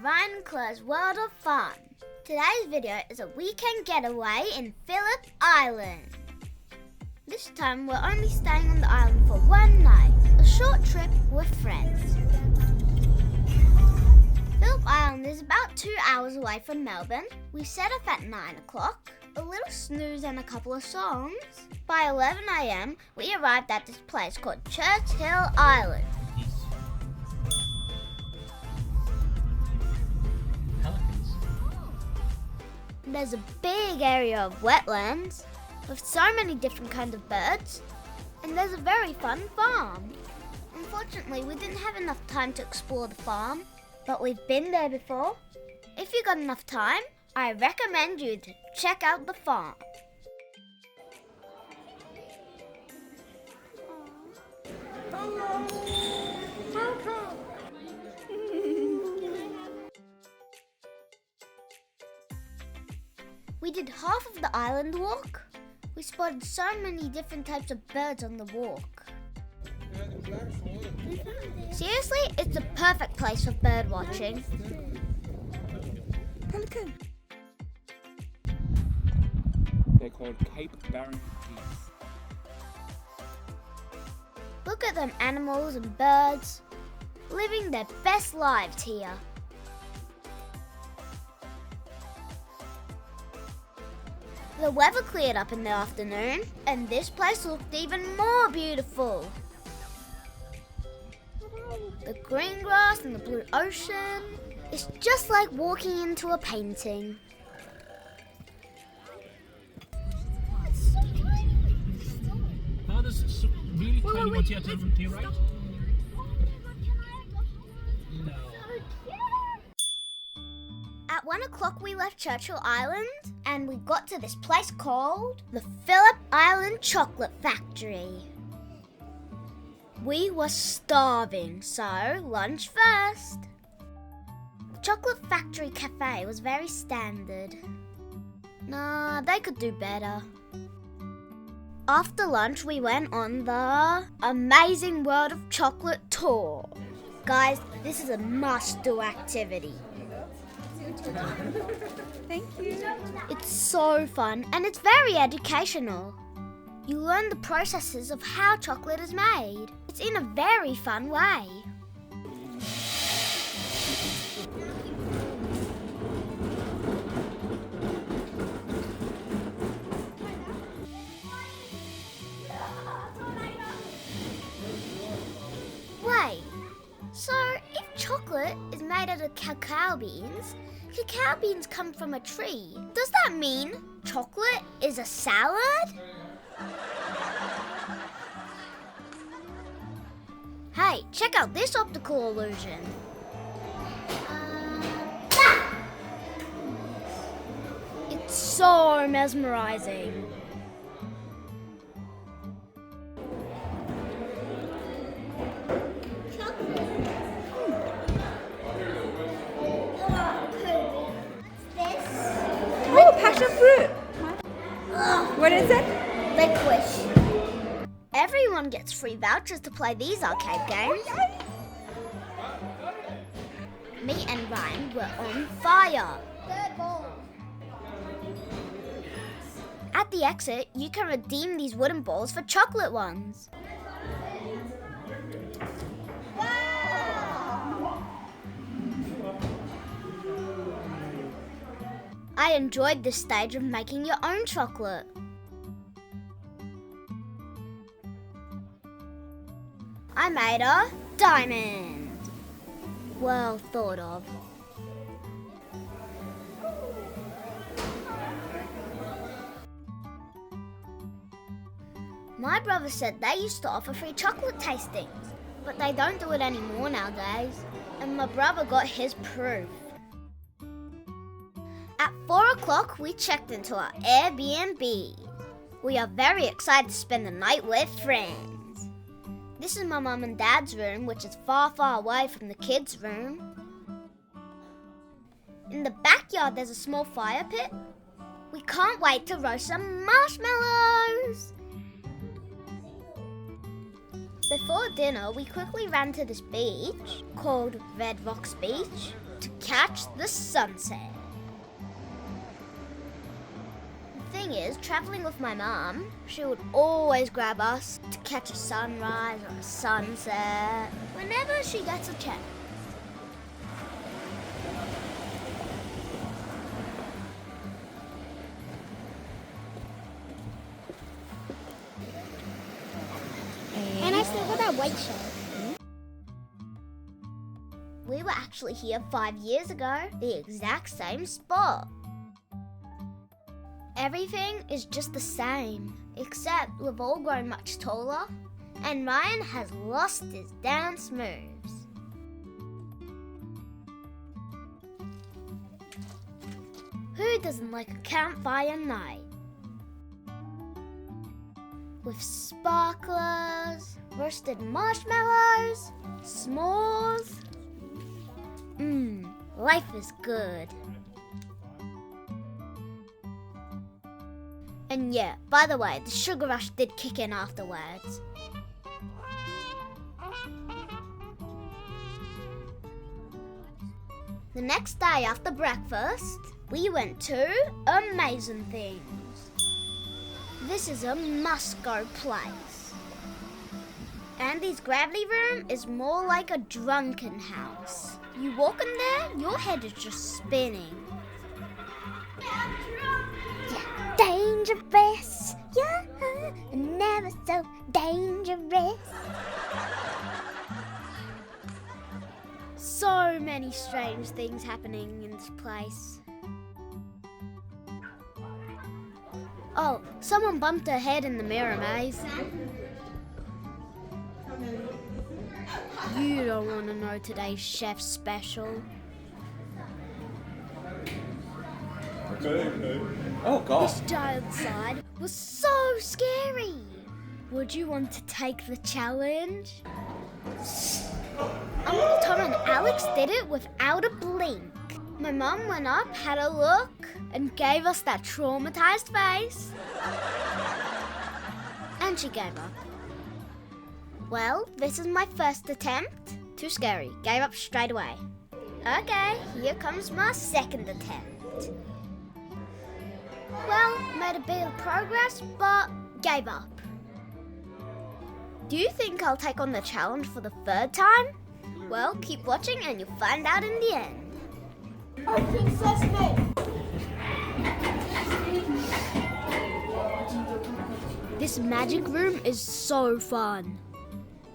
Ryan and Claire's World of Fun. Today's video is a weekend getaway in Phillip Island. This time we're only staying on the island for one night, a short trip with friends. Phillip Island is about 2 hours away from Melbourne. We set off at 9 o'clock, a little snooze and a couple of songs. By 11 a.m, we arrived at this place called Churchill Island. There's a big area of wetlands with so many different kinds of birds, and there's a very fun farm. Unfortunately, we didn't have enough time to explore the farm, but we've been there before. If you got enough time, I recommend you to check out the farm. Hello. Welcome. We did half of the island walk. We spotted so many different types of birds on the walk. Seriously, it's the perfect place for bird watching. Pelican. They're called Cape Barren geese. Look at them animals and birds, living their best lives here. The weather cleared up in the afternoon, and this place looked even more beautiful. The green grass and the blue ocean. It's just like walking into a painting. Oh, this is really tiny one to your right? No. At 1 o'clock we left Churchill Island and we got to this place called the Phillip Island Chocolate Factory. We were starving, so lunch first. The Chocolate Factory cafe was very standard. Nah, they could do better. After lunch we went on the Amazing World of Chocolate tour. Guys, this is a must-do activity. Thank you. It's so fun and it's very educational. You learn the processes of how chocolate is made. It's in a very fun way. Wait, so if chocolate is made out of cacao beans come from a tree. Does that mean chocolate is a salad? Hey, check out this optical illusion. It's so mesmerizing. Oh, passion fruit. What is it? Licorice. Everyone gets free vouchers to play these arcade games. Me and Ryan were on fire. At the exit, you can redeem these wooden balls for chocolate ones. I enjoyed this stage of making your own chocolate. I made a diamond. Well thought of. My brother said they used to offer free chocolate tastings, but they don't do it anymore nowadays. And my brother got his proof. At 4 o'clock, we checked into our Airbnb. We are very excited to spend the night with friends. This is my mum and dad's room, which is far, far away from the kids' room. In the backyard, there's a small fire pit. We can't wait to roast some marshmallows. Before dinner, we quickly ran to this beach called Red Rocks Beach. to catch the sunset. The thing is, traveling with my mum, she would always grab us to catch a sunrise or a sunset whenever she gets a chance. And I still got that white shirt. We were actually here 5 years ago, the exact same spot. Everything is just the same, except we've all grown much taller, and Ryan has lost his dance moves. Who doesn't like a campfire night? With sparklers, roasted marshmallows, s'mores. Life is good. And yeah, by the way, the sugar rush did kick in afterwards. The next day after breakfast, we went to Amazing Things. This is a must-go place. Andy's gravity room is more like a drunken house. You walk in there, your head is just spinning. Yeah, dangerous. Yeah, never so dangerous. So many strange things happening in this place. Oh, someone bumped her head in the mirror maze. You don't want to know today's chef's special. Okay. Oh, God. This giant slide was so scary. Would you want to take the challenge? Uncle Tom and Alex did it without a blink. My mum went up, had a look, and gave us that traumatized face. And she gave up. Well, this is my first attempt. Too scary. Gave up straight away. Okay, here comes my second attempt. Well, made a bit of progress, but gave up. Do you think I'll take on the challenge for the third time? Well, keep watching and you'll find out in the end. Oh, Princess May. This magic room is so fun.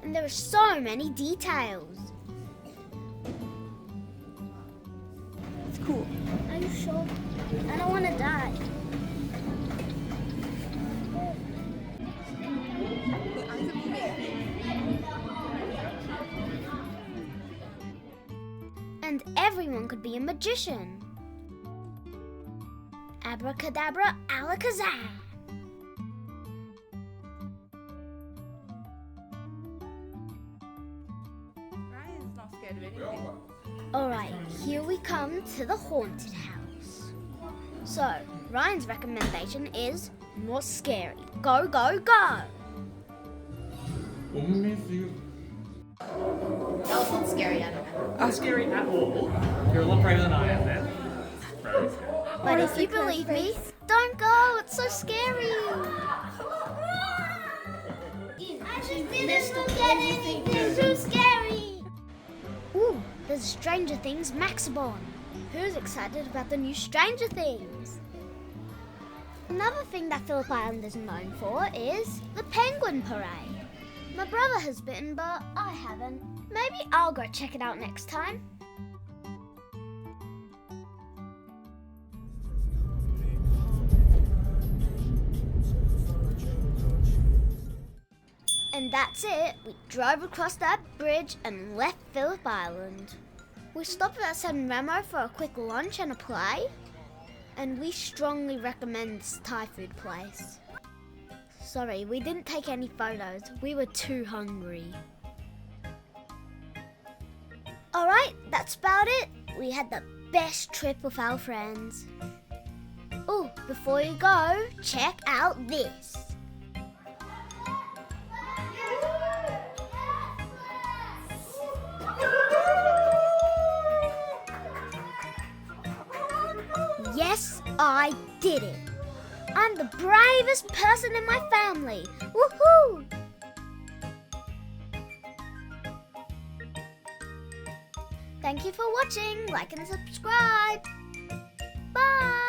And there are so many details. It's cool. Are you sure? I don't want to die. And everyone could be a magician. Abracadabra, alakazam. Ryan's not scared of anything. Alright, here we come to the haunted house. So, Ryan's recommendation is more scary. Go, go, go! That wasn't scary, I don't know. Not scary at all. You're a lot braver than I am then. Very scary. But if you believe me, don't go, it's so scary! I just didn't look at anything, it's too scary! Ooh, there's Stranger Things Maxibon. Who's excited about the new Stranger Things? Another thing that Phillip Island is known for is the Penguin Parade. My brother has been, but I haven't. Maybe I'll go check it out next time. And that's it. We drove across that bridge and left Phillip Island. We stopped at San Remo for a quick lunch and a play. And we strongly recommend this Thai food place. Sorry, we didn't take any photos. We were too hungry. Alright, that's about it. We had the best trip with our friends. Oh, before you go, check out this. did it! I'm the bravest person in my family! Woohoo! Thank you for watching. Like and subscribe. Bye!